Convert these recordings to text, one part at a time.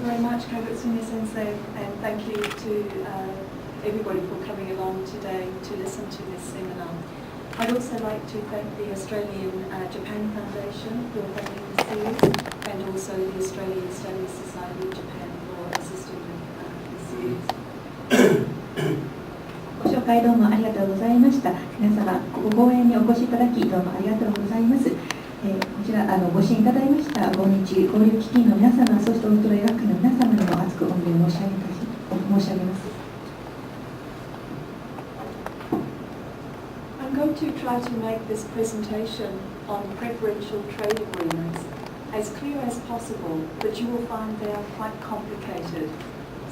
very much, Kagutsune Sensei, and thank you to everybody for coming along today to listen to this seminar. I'd also like to thank the Australian Japan Foundation for funding the series, and also the Australian Studies Society of Japan for assisting with the series. ご紹介どうもありがとうございました。皆様、ご応援にお越しいただきどうもありがとうございます。こちらご支援いただきました訪日交流基金の皆様、そしてオーストラリア学会の皆様にも厚く御礼を申し上げます。I'm going to try to make this presentation on preferential trade agreements as clear as possible, but you will find they are quite complicated.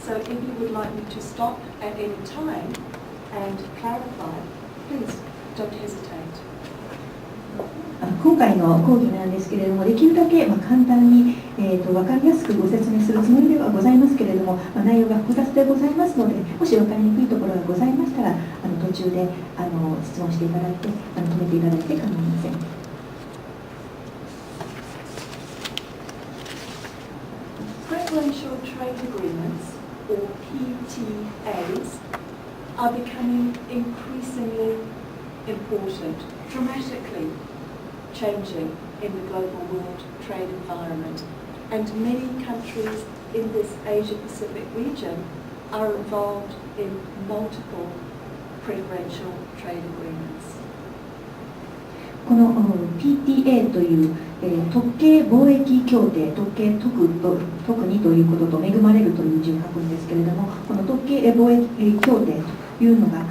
So if you would like me to stop at any time and clarify, please don't hesitate. 今回の講義なんですけれども、できるだけ簡単に、分かりやすくご説明するつもりではございますけれども、内容が複雑でございますので、もし分かりにくいところがございましたら、途中で質問していただいて、止めていただいて構いません。Preferential trade agreements, or PTAs, are becoming increasingly important, dramatically changing in the global world trade environment, and many countries in this Asia-Pacific region are involved in multiple preferential trade agreements. この PTA という特定貿易協定、特にということと恵まれるという字を書くんですけれども、この特定貿易協定というのが、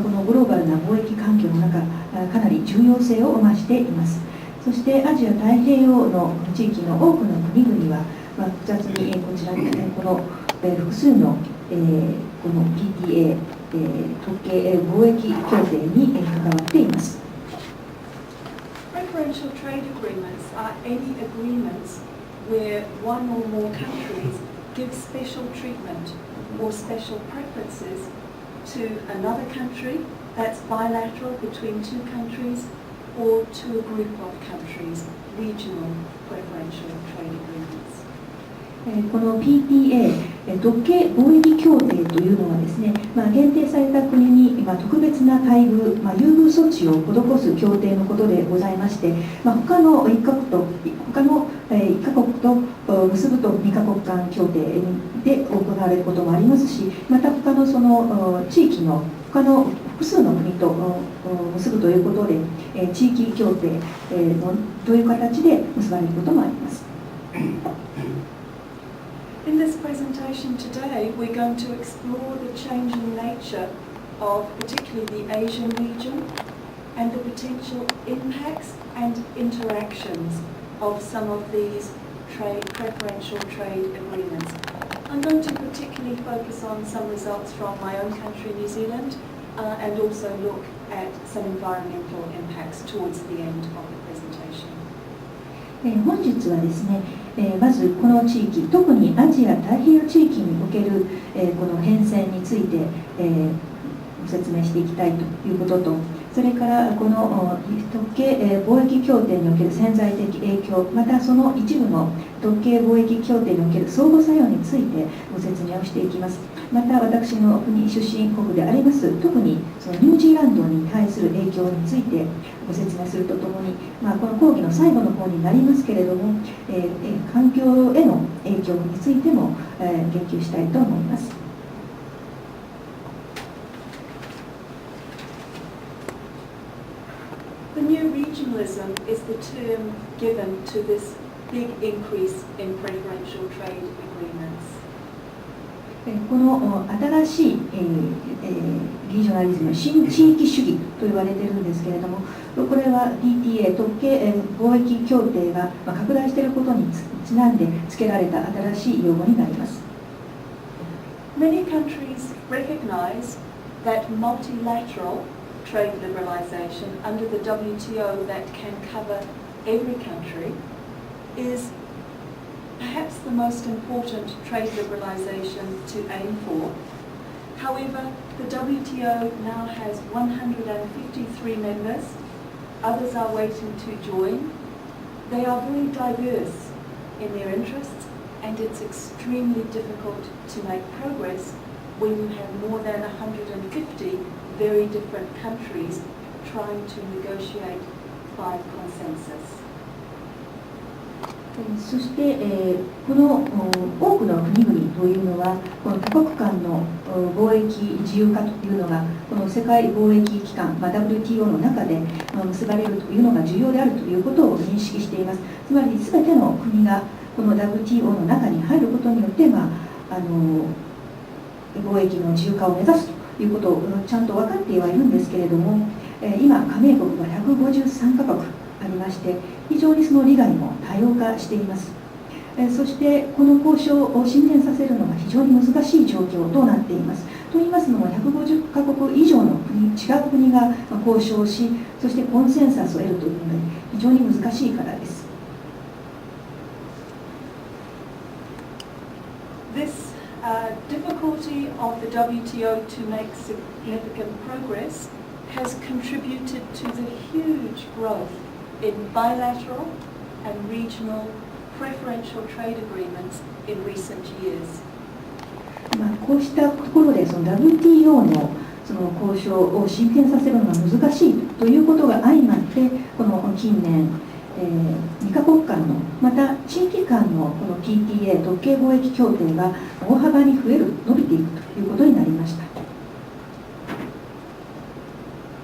このグローバルな貿易環境の中、かなり重要性を増しています。そしてアジア太平洋の地域の多くの国々は、複雑にこちらにこの複数のこの PTA、特定貿易協定に関わっています。Preferential trade agreements are any agreements where one or more countries give special treatment or special preferences to another country that's bilateral between two countries or to a group of countries, regional preferential trade agreements. この PTA、特定貿易協定というのはですね、限定された国に特別な待遇、優遇措置を施す協定のことでございまして、他の1カ国と結ぶと2カ国間協定で行われることもありますし、また他のその地域の他の複数の国と結ぶということで、地域協定という形で結ばれることもあります。In this presentation today, we're going to explore the changing nature of particularly the Asian region and the potential impacts and interactions of some of these preferential trade agreements. I'm going to particularly focus on some results from my own country, New Zealand, and also look at some environmental impacts towards the end of the presentation. 本日はですね、まずこの地域、特にアジア太平洋地域における、この変遷について、ご説明していきたいということと、それからこの特定貿易協定における潜在的影響、またその一部の特定貿易協定における相互作用についてご説明をしていきます。また私の国出身国であります特にそのニュージーランドに対する影響についてご説明するとともに、この講義の最後の方になりますけれども、環境への影響についても、言及したいと思います。The new regionalism is the term given to this big increase in preferential trade agreements. この新しい、リージョナリズム、新地域主義と言われているんですけれども、これは PTA 特定貿易協定が拡大していることにちなんで付けられた新しい用語になります。Many countries recognize that multilateral trade liberalization under the WTO that can cover every country is perhaps the most important trade liberalization to aim for. However, the WTO now has 153 members. Others are waiting to join. They are very diverse in their interests and it's extremely difficult to make progress when you have more than 150 very different countries trying to negotiate by consensus. そして、この多くの国々というのはこの多国間の貿易自由化というのがこの世界貿易機関、WTO の中で結ばれるというのが重要であるということを認識しています。つまり全ての国がこの WTO の中に入ることによって、貿易の自由化を目指すということをちゃんと分かってはいるんですけれども、今加盟国が153カ国ありまして非常にその利害も多様化しています。そしてこの交渉を進展させるのが非常に難しい状況となっています。といいますのも150カ国以上の国、違う国が交渉し、そしてコンセンサスを得るというのが非常に難しいからです。This difficulty of the WTO to make significant progress has contributed to the huge growth in bilateral and regional preferential trade agreements in recent years. こうしたところでその WTO のその交渉を進展させるのが難しいということが相まって、この近年、2カ国間のまた地域間のこの PTA 特定貿易協定が大幅に増える、伸びていくということになりました。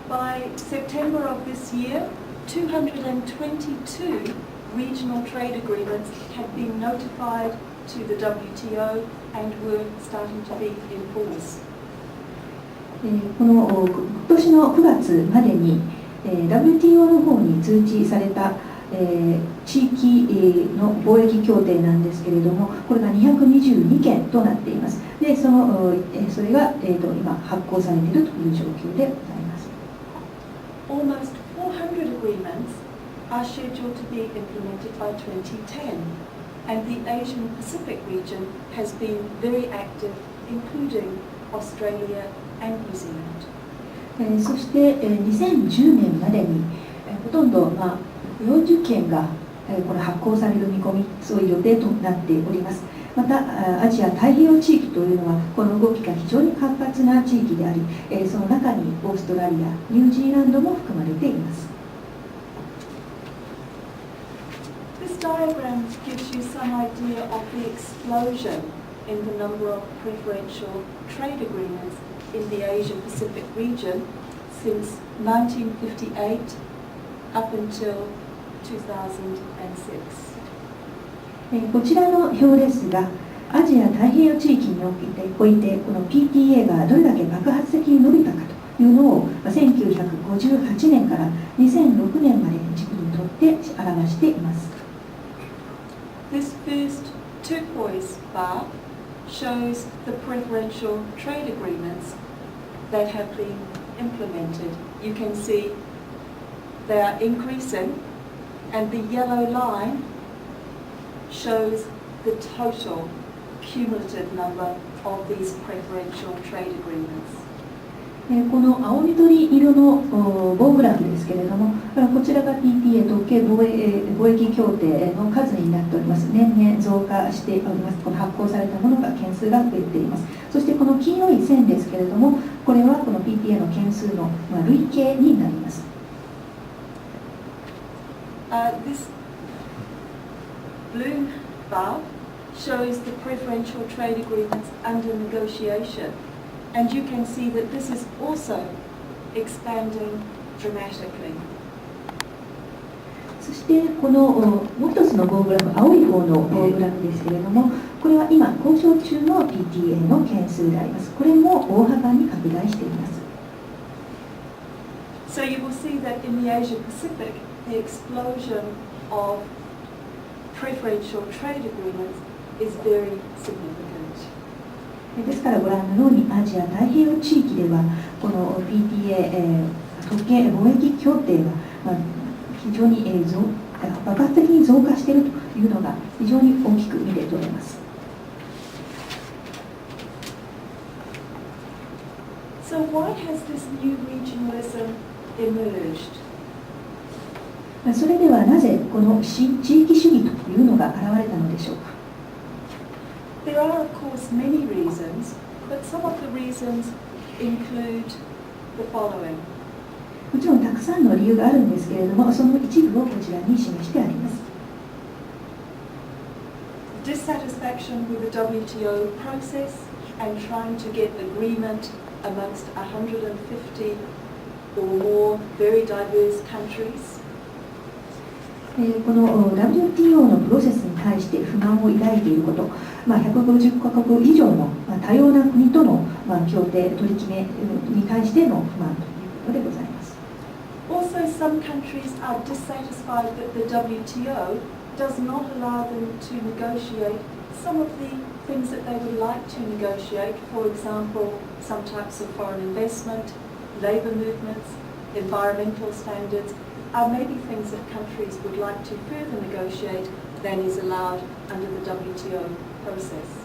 By September of this year, 222 regional trade agreements had been notified to the WTO and were starting to be enforced. この今年の9月までに WTO の方に通知された地域の貿易協定なんですけれども、これが222件となっています。で、それが今発行されているという状況でございます。Almost 400 agreements are scheduled to be implemented by 2010, and the Asian Pacific region has been very active, including Australia and New Zealand. そして2010年までにほとんど40件がこれ発行される見込み、そういう予定となっております。またアジア太平洋地域というのはこの動きが非常に活発な地域であり、その中にオーストラリア、ニュージーランドも含まれています。This diagram gives you some idea of the explosion in the number of preferential trade agreements in the Asia-Pacific region since 1958 up until 2006. こちらの表ですが、アジア太平洋地域においてこの PTA がどれだけ爆発的に伸びたかというのを1958年から2006年まで軸にとって表しています。This first turquoise bar shows the preferential trade agreements that have been implemented. You can see they are increasing, and the yellow line shows the total cumulative number of these preferential trade agreements. この青緑色の棒グラフですけれども、こちらが PTA 特定貿易協定の数になっております。年々増加しております。この発行されたものが件数が増えています。そしてこの黄色い線ですけれども、これはこの PTA の件数の累計になります。This blue bar shows the preferential trade agreements under negotiation, and you can see that this is also expanding dramatically. そしてこのもう一つの棒グラフ、青い方の棒グラフですけれども、これは今交渉中の PTA の件数であります。これも大幅に拡大しています。So you will see that in the Asia Pacific, the explosion of preferential trade agreements is very significant. ですからご覧のようにアジア太平洋地域ではこの PTA、特定貿易協定が非常に爆発的に増加しているというのが非常に大きく見て取れます。So why has this new regionalism emerged? それではなぜこの地域主義というのが現れたのでしょうか。There are, of course, many reasons, but some of the reasons include the following. もちろんたくさんの理由があるんですけれども、その一部をこちらに示してあります。Dissatisfaction with the WTO process and trying to get agreement amongst 150 or more very diverse countries. この WTO のプロセスに対して不満を抱いていること、150カ国以上の多様な国との協定、取り決めに対しての不満ということでございます。Also, some countries are dissatisfied that the WTO does not allow them to negotiate some of the things that they would like to negotiate. For example, some types of foreign investment, labour movements, environmental standards are maybe things that countries would like to further negotiate than is allowed under the WTO process.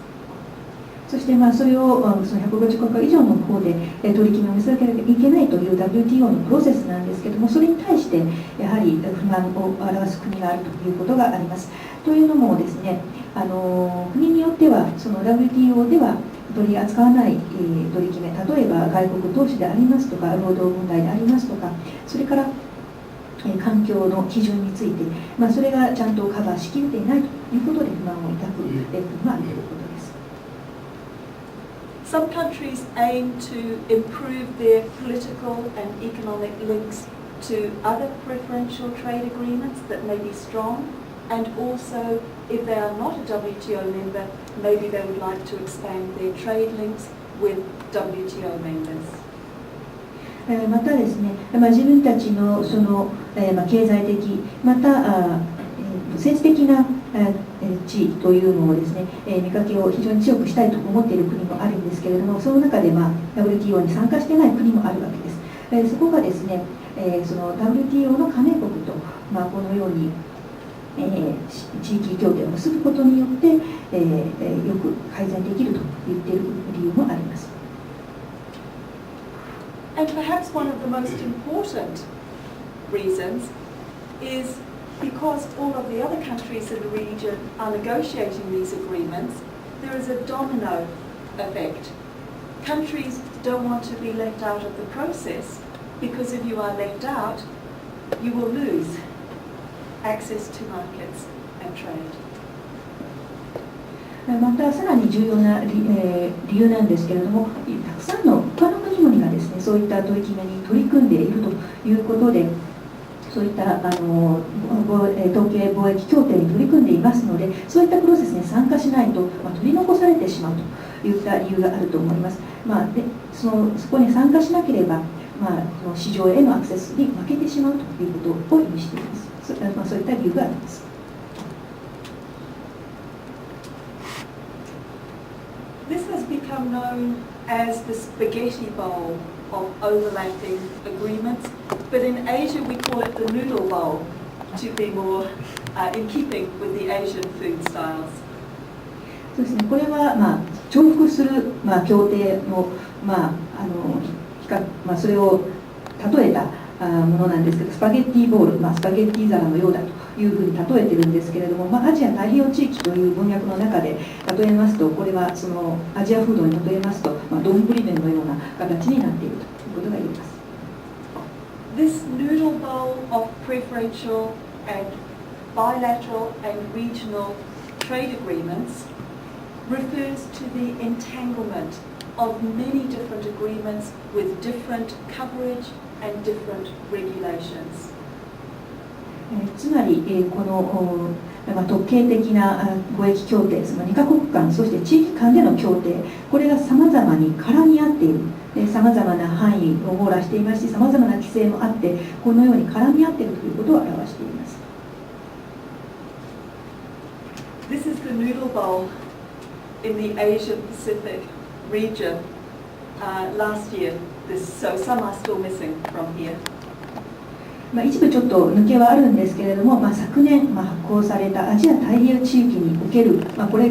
そしてそれをその150カ国以上の方で取り決めを見せなければいけないという WTO のプロセスなんですけれども、それに対してやはり不満を表す国があるということがあります。というのもですね、国によってはその WTO では取り扱わない、取り決め、例えば外国投資でありますとか、労働問題でありますとか、それから環境の基準について、それがちゃんとカバーしきれていないということで不満を抱く国があるということです。Some countries aim to improve their political and economic links to other preferential trade agreements that may be strong, and also, if they are not a WTO member, maybe they would like to expand their trade links with WTO members. またですね、自分たちのその、経済的、また政治的な地位というのをですね、見かけを非常に強くしたいと思っている国もあるんですけれども、その中で、WTO に参加していない国もあるわけです。そこがですね、その WTO の加盟国と、このように、地域協定を結ぶことによって、よく改善できると言っている理由もあります。And perhaps one of the most important reasons is because all of the other countries in the region are negotiating these agreements, there is a domino effect. Countries don't want to be left out of the process, because if you are left out, you will lose access to markets and trade. またさらに重要な理由なんですけれども、たくさんの他の国々がですね、そういった取り決めに取り組んでいるということで、そういった統計貿易協定に取り組んでいますので、そういったプロセスに参加しないと、取り残されてしまうといった理由があると思います。でそこに参加しなければ、市場へのアクセスに負けてしまうということを意味しています。そういった理由があります。This has become known as the spaghetti bowl of overlapping agreements, but in Asia we call it the noodle bowl to be more in keeping with the Asian food styles. そうですね、これは、重複する、協定の、それを例えたものなんですけど、スパゲッティボール、スパゲッティ皿のようだというふうに例えてるんですけれども、アジア太平洋地域という文脈の中で例えますと、これはそのアジアフードに例えますと、丼麺のような形になっているということが言えます。This noodle bowl of preferential and bilateral and regional trade agreements refers to the entanglement of many different agreements with different coverage and different regulations. つまり、この、特権的な貿易協定、その2カ国間、そして地域間での協定、これがさまざまに絡み合っている、さまざまな範囲を網羅していますし、さまざまな規制もあって、このように絡み合っているということを表しています。This is the noodle bowl in the Asia Pacific region last year. So some are still missing from here. 一部ちょっと抜けはあるんですけれども、昨年発行されたアジア太平洋地域における、これ